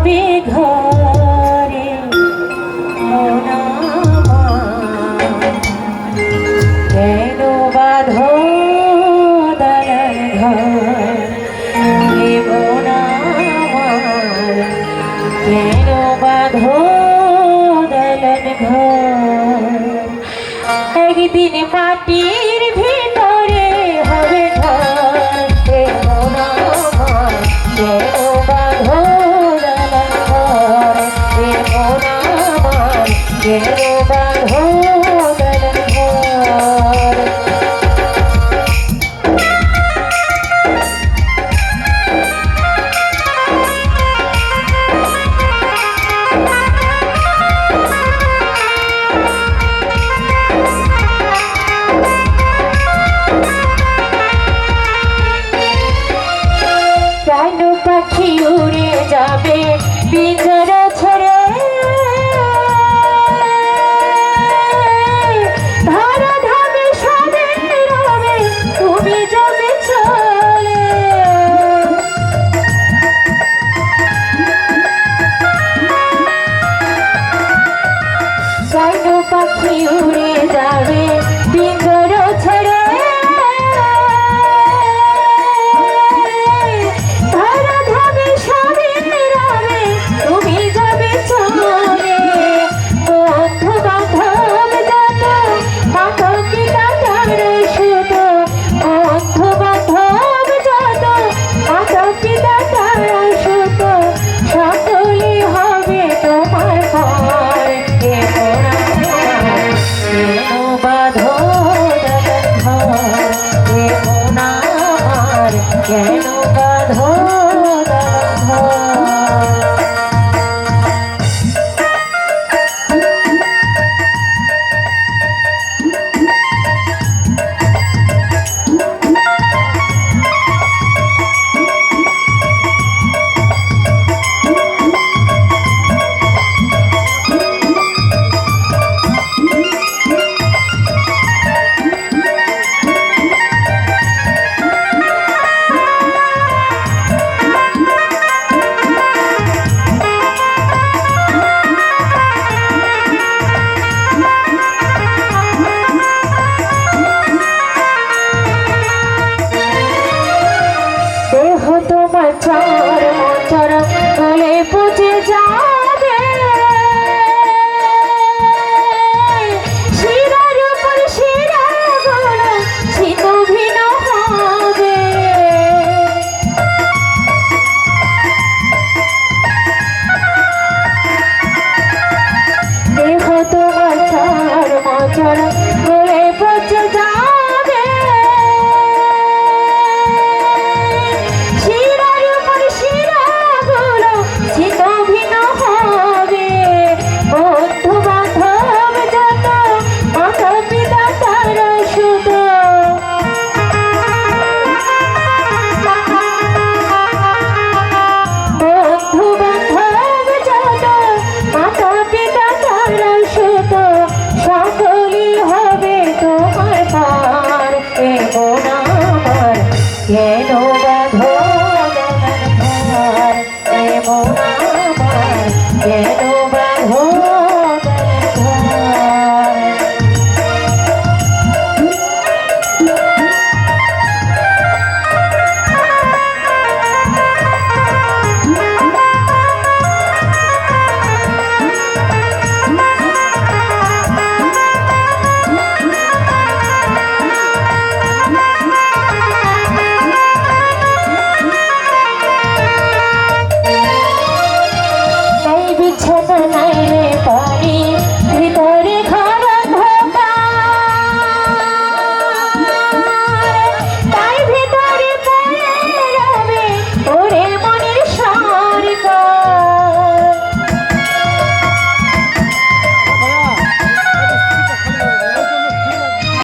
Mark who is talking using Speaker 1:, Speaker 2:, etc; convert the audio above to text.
Speaker 1: হবে ঘরে মোনা মা কেন বাঁধো দালান ঘর এ মোনা মা কেন বাঁধো দালান ঘর একদিন মাটির ভিতরে হবে ঘর এ মোনা মা কেন বাঁধো দালান ঘর এ মোনা মা কেন বাঁধো দালান ঘর প্রাণ পাখি উড়ে যাবে পিঞ্জরা ছেড়ে ধারা ধামে সবে রবে তুমি যাবে চলে প্রাণ পাখি উড়ে যাবে পিঞ্জরা ছেড়ে কেন বাঁধো দালান ঘর তোমার চর গলে পচে যাবে শিরার উপর শিরা গড়া ছিন্ন ভিন্ন হবে দেহ তোমার চর গলে পচে যাবে কেন বাঁধো দালান ঘর এ মোনা মা কেন বাঁধো দালান ঘর